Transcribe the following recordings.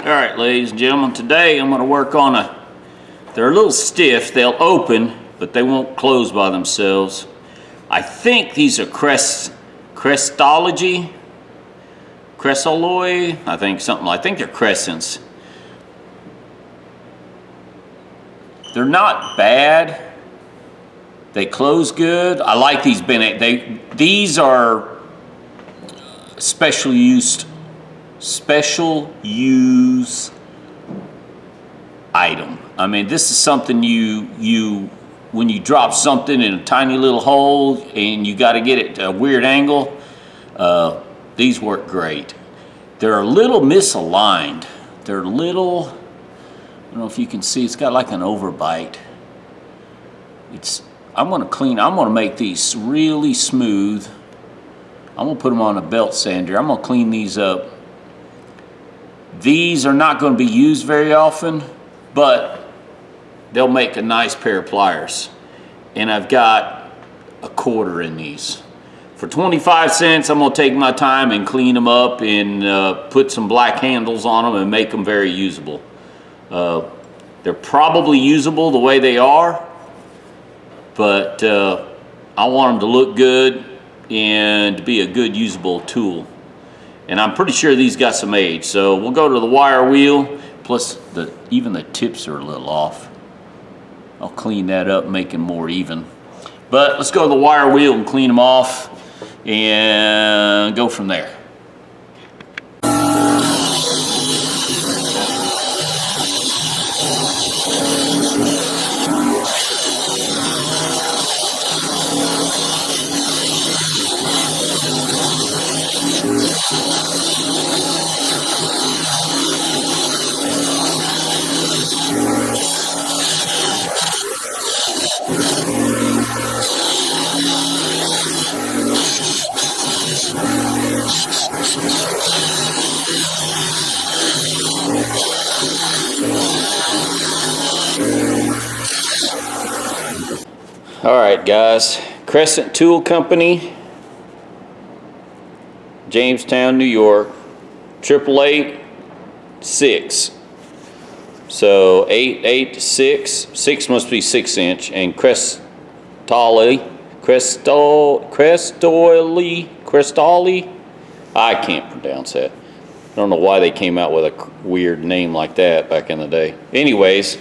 All right, ladies and gentlemen, today I'm going to work on they're a little stiff, they'll open, but they won't close by themselves. I think these are Crestology, I think they're Crescents. They're not bad. They close good. I like these these are special use item. I mean, this is something you when you drop something in a tiny little hole and you got to get it to a weird angle, these work great. They're a little misaligned. They're a little, I don't know if you can see, it's got like an overbite. I'm gonna make these really smooth. I'm gonna put them on a belt sander. I'm gonna clean these up. These are not gonna be used very often, but they'll make a nice pair of pliers. And I've got a quarter in these. For 25 cents, I'm gonna take my time and clean them up and put some black handles on them and make them very usable. They're probably usable the way they are, but I want them to look good and to be a good usable tool. And I'm pretty sure these got some age. So we'll go to the wire wheel, plus even the tips are a little off. I'll clean that up, make them more even. But let's go to the wire wheel and clean them off and go from there. All right, guys, Crescent Tool Company, Jamestown, New York, 888-6. So 886, 6 must be 6-inch, and Crestoli, I can't pronounce that. I don't know why they came out with a weird name like that back in the day. Anyways,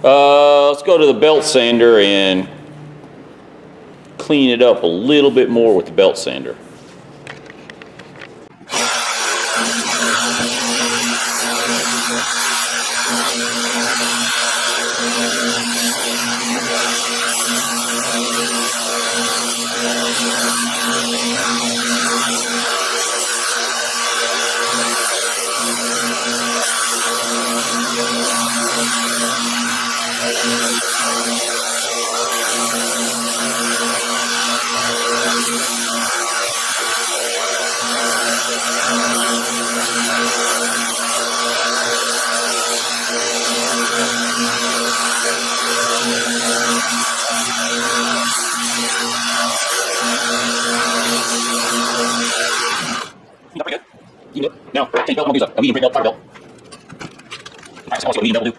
let's go to the belt sander and clean it up a little bit more with the belt sander. No, take belt, use a medium print belt, fire belt. Alright, so I'll see what medium belt will do.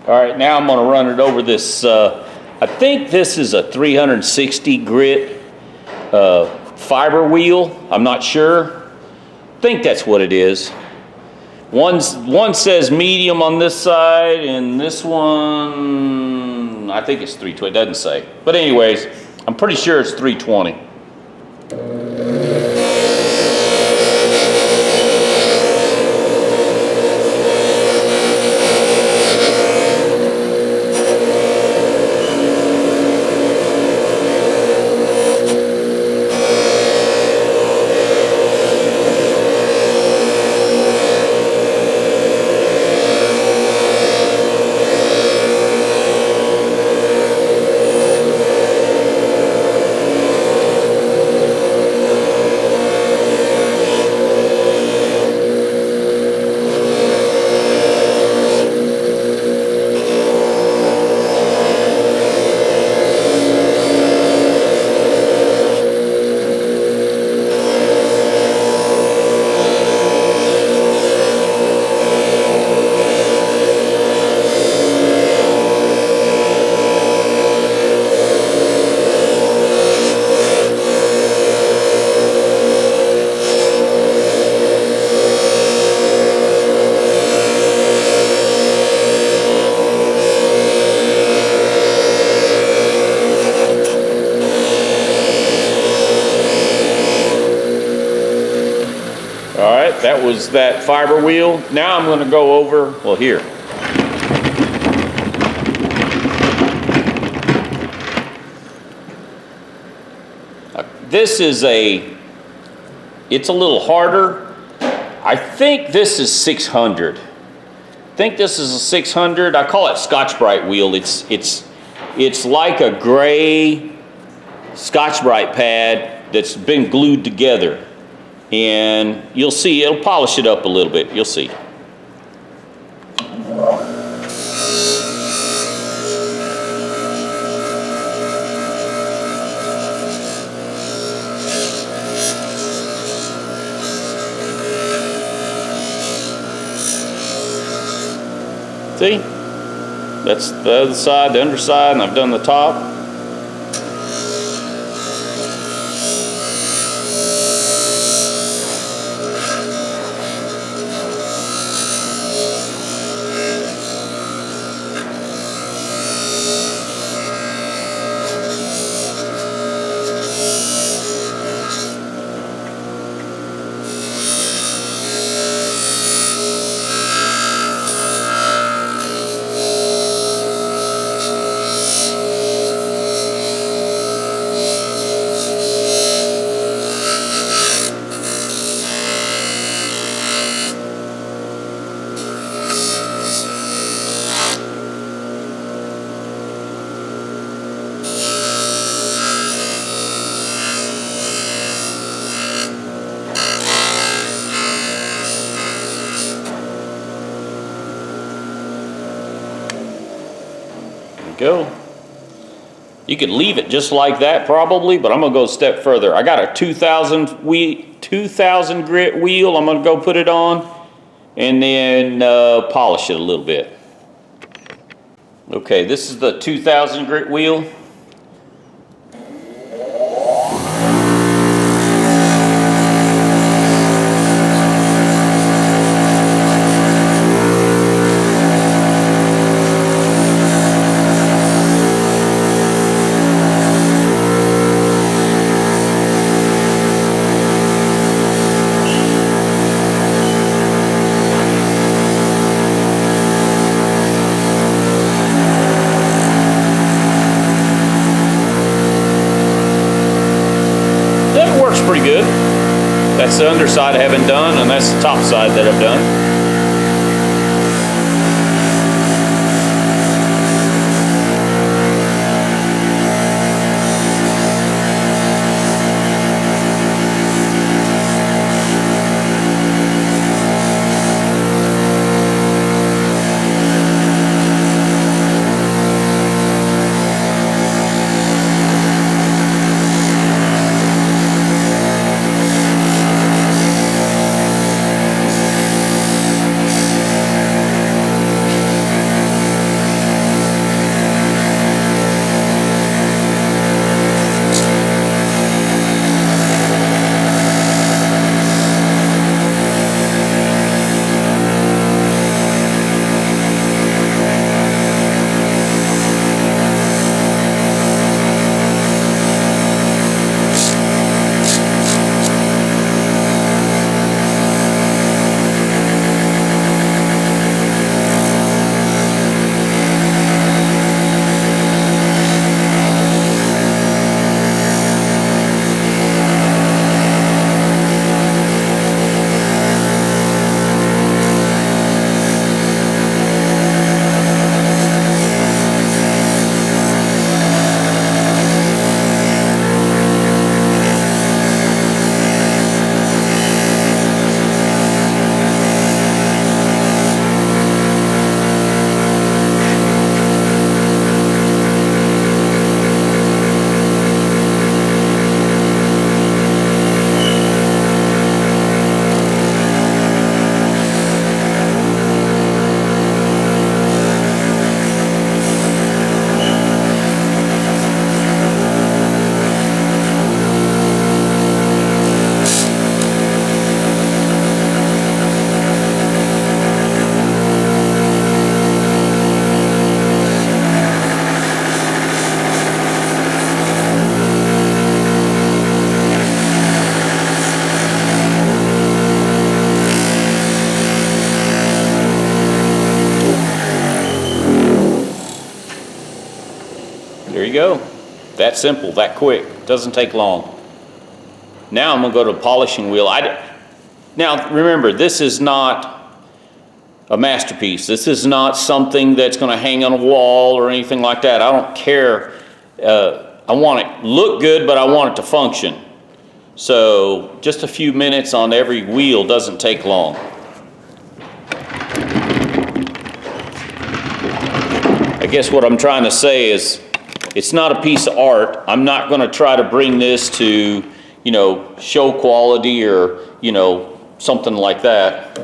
All right, now I'm going to run it over this, I think this is a 360 grit fiber wheel. I'm not sure. I think that's what it is. One says medium on this side, and this one, I think it's 320. It doesn't say. But anyways, I'm pretty sure it's 320. That was that fiber wheel. Now I'm going to go over, well, here. This is it's a little harder. I think this is 600. I think this is a 600. I call it Scotch-Brite wheel. It's like a gray Scotch-Brite pad that's been glued together. And you'll see, it'll polish it up a little bit. You'll see. See? That's the other side, the underside, and I've done the top. Go. You could leave it just like that probably, but I'm gonna go a step further. I got a 2000 grit wheel. I'm gonna go put it on and then polish it a little bit. Okay, this is the 2000 grit wheel. Pretty good. That's the underside I haven't done, and that's the top side that I've done. you go. That simple, that quick. Doesn't take long. Now I'm gonna go to the polishing wheel. Now remember, this is not a masterpiece. This is not something that's gonna hang on a wall or anything like that. I don't care. I want it to look good, but I want it to function. So just a few minutes on every wheel doesn't take long. I guess what I'm trying to say is it's not a piece of art. I'm not going to try to bring this to, you know, show quality or, you know, something like that.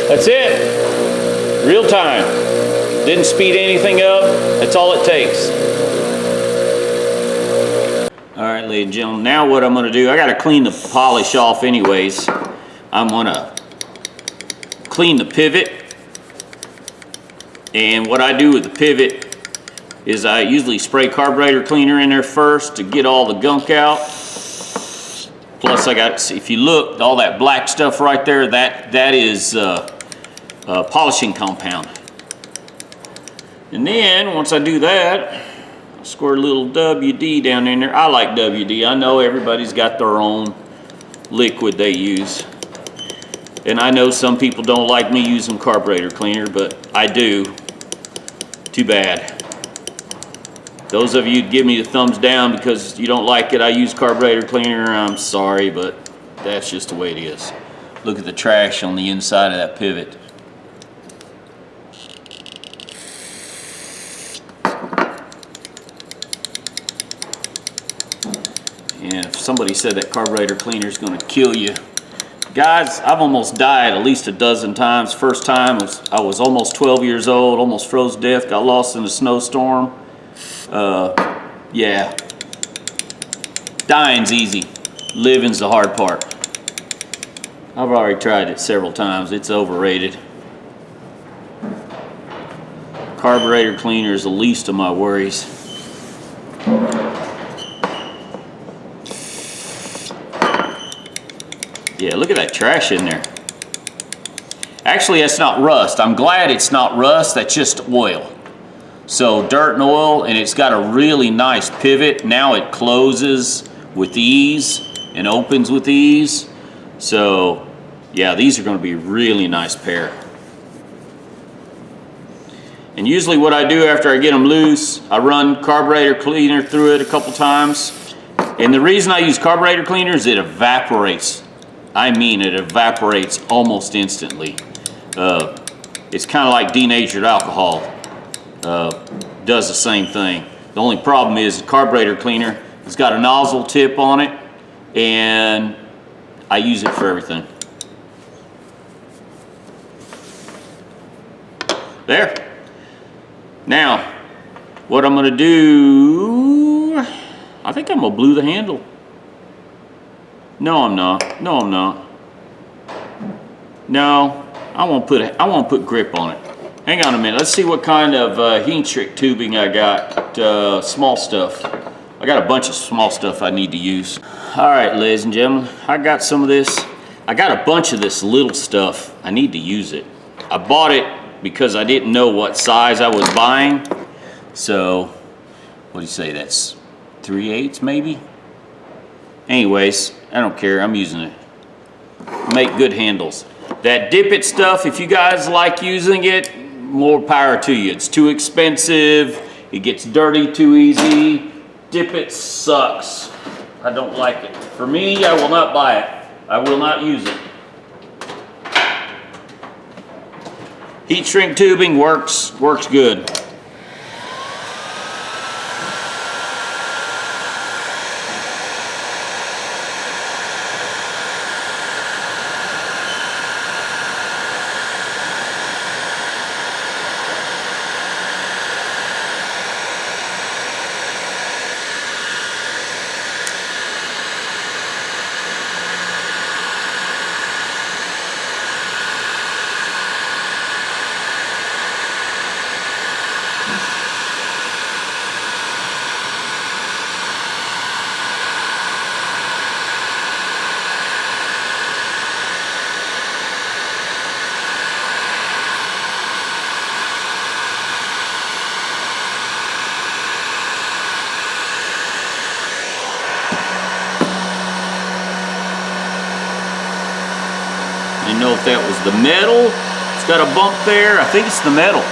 That's it. Real time. Didn't speed anything up. That's all it takes. All right, ladies and gentlemen, now what I'm gonna do, I gotta clean the polish off anyways. I'm gonna clean the pivot. And what I do with the pivot is I usually spray carburetor cleaner in there first to get all the gunk out. Plus I got, if you look, all that black stuff right there, that is polishing compound. And then once I do that, I squirt a little WD down in there. I like WD. I know everybody's got their own liquid they use. And I know some people don't like me using carburetor cleaner, but I do. Too bad. Those of you who give me the thumbs down because you don't like it, I use carburetor cleaner, I'm sorry, but that's just the way it is. Look at the trash on the inside of that pivot. And if somebody said that carburetor cleaner is going to kill you, guys, I've almost died at least a dozen times. First time I was almost 12 years old, almost froze to death, got lost in a snowstorm. Yeah, dying's easy, living's the hard part. I've already tried it several times. It's overrated. Carburetor cleaner is the least of my worries. Yeah, look at that trash in there. Actually, that's not rust. I'm glad it's not rust, that's just oil. So dirt and oil, and it's got a really nice pivot. Now it closes with ease and opens with ease. So yeah, these are going to be a really nice pair. And usually what I do after I get them loose, I run carburetor cleaner through it a couple times. And the reason I use carburetor cleaner is it evaporates. I mean, it evaporates almost instantly. It's kind of like denatured alcohol. does the same thing. The only problem is the carburetor cleaner, it's got a nozzle tip on it, and I use it for everything. There. Now, what I'm gonna do, I think I'm gonna blue the handle. No, I'm not. No, I'm not. No, I won't put grip on it. Hang on a minute. Let's see what kind of heat shrink tubing I got. Small stuff. I got a bunch of small stuff I need to use. All right, ladies and gentlemen, I got some of this. I got a bunch of this little stuff. I need to use it. I bought it because I didn't know what size I was buying. So, what do you say? That's 3/8 maybe? Anyways, I don't care. I'm using it. Make good handles. That dip it stuff, if you guys like using it, more power to you. It's too expensive. It gets dirty too easy. Dip it sucks. I don't like it. For me, I will not buy it. I will not use it. Heat shrink tubing works good. I didn't know if that was the metal. It's got a bump there. I think it's the metal.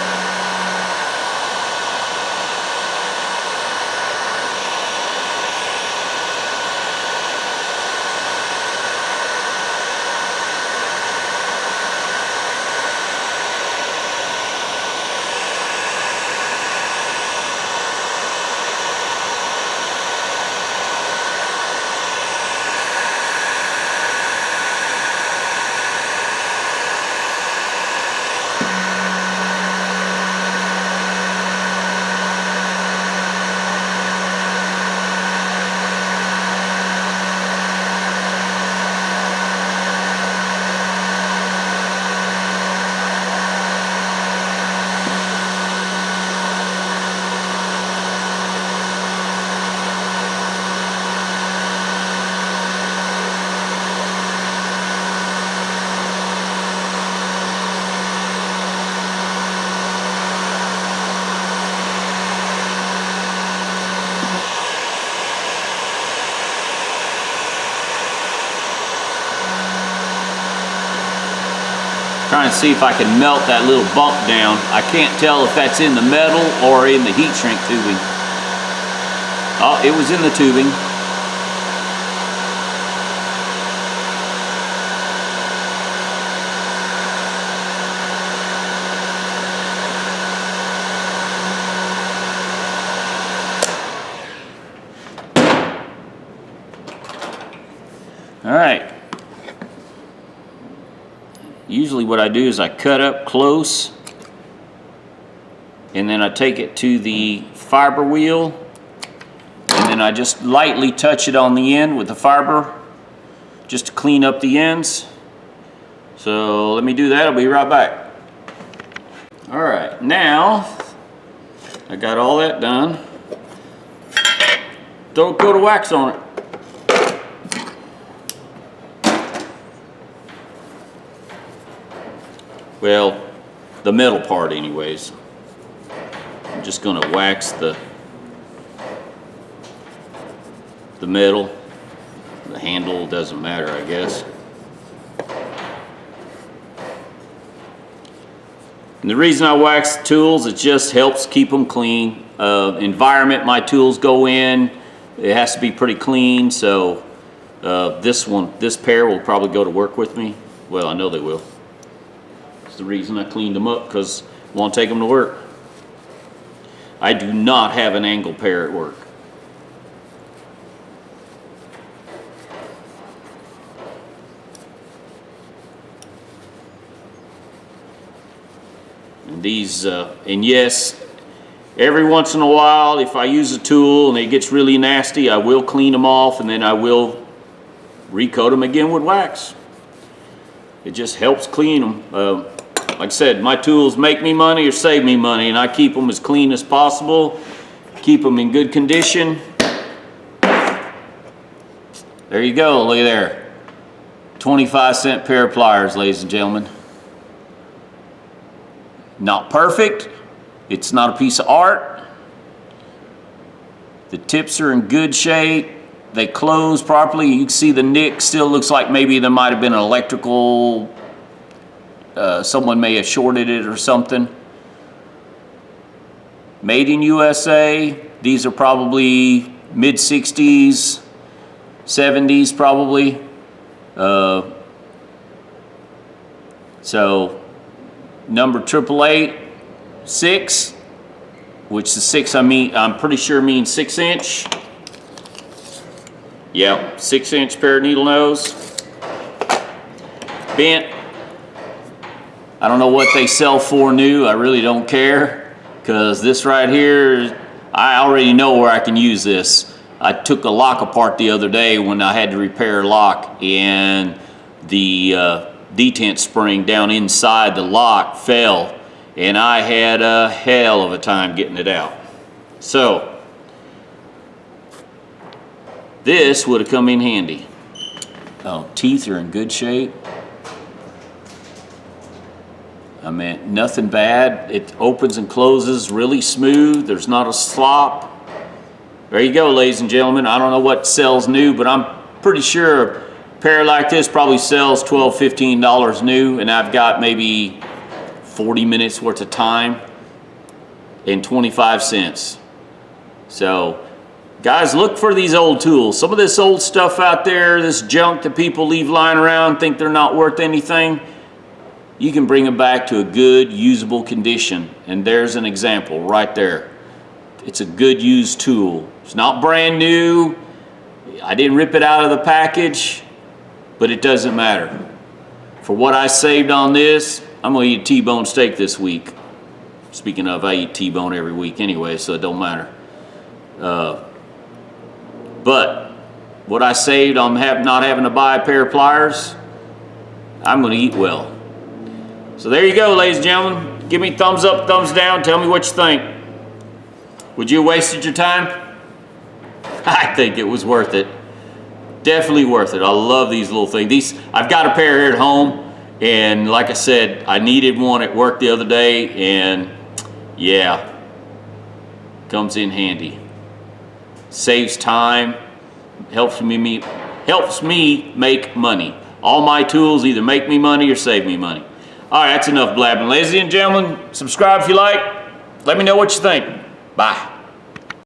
Trying to see if I can melt that little bump down. I can't tell if that's in the metal or in the heat shrink tubing. Oh, it was in the tubing. All right. Usually what I do is I cut up close and then I take it to the fiber wheel and then I just lightly touch it on the end with the fiber just to clean up the ends. So let me do that. I'll be right back. All right, now I got all that done. Throw a coat of wax on it. Well, the metal part anyways. I'm just going to wax the metal. The handle doesn't matter, I guess. And the reason I wax the tools, it just helps keep them clean. Environment my tools go in, it has to be pretty clean, so this pair will probably go to work with me. Well, I know they will. The reason I cleaned them up because I want to take them to work. I do not have an angle pair at work. And these, and yes, every once in a while, if I use a tool and it gets really nasty, I will clean them off and then I will recoat them again with wax. It just helps clean them. Like I said, my tools make me money or save me money, and I keep them as clean as possible, keep them in good condition. There you go, look at there. 25-cent pair of pliers, ladies and gentlemen. Not perfect. It's not a piece of art. The tips are in good shape. They close properly. You can see the nick still looks like maybe there might have been an electrical, someone may have shorted it or something. Made in USA. These are probably mid-60s, 70s probably. So number 888-6, which the 6 I'm pretty sure means 6-inch. Yeah, 6-inch pair of needle nose. Bent. I don't know what they sell for new. I really don't care, because this right here, I already know where I can use this. I took a lock apart the other day when I had to repair a lock, and the detent spring down inside the lock fell, and I had a hell of a time getting it out. So this would have come in handy. Oh, teeth are in good shape. I mean, nothing bad. It opens and closes really smooth. There's not a slop. There you go, ladies and gentlemen. I don't know what sells new, but I'm pretty sure a pair like this probably sells $12, $15 new, and I've got maybe 40 minutes worth of time and 25 cents. So guys, look for these old tools. Some of this old stuff out there, this junk that people leave lying around, think they're not worth anything, you can bring them back to a good, usable condition. And there's an example right there. It's a good used tool. It's not brand new. I didn't rip it out of the package, but it doesn't matter. For what I saved on this, I'm gonna eat a T-bone steak this week. Speaking of, I eat T-bone every week anyway, so it don't matter. But what I saved on not having to buy a pair of pliers, I'm gonna eat well. So there you go, ladies and gentlemen. Give me thumbs up, thumbs down. Tell me what you think. Would you have wasted your time? I think it was worth it. Definitely worth it. I love these little things. I've got a pair here at home, and like I said, I needed one at work the other day, and yeah, comes in handy. Saves time, helps me make money. All my tools either make me money or save me money. All right, that's enough blabbing. Ladies and gentlemen, subscribe if you like. Let me know what you think. Bye.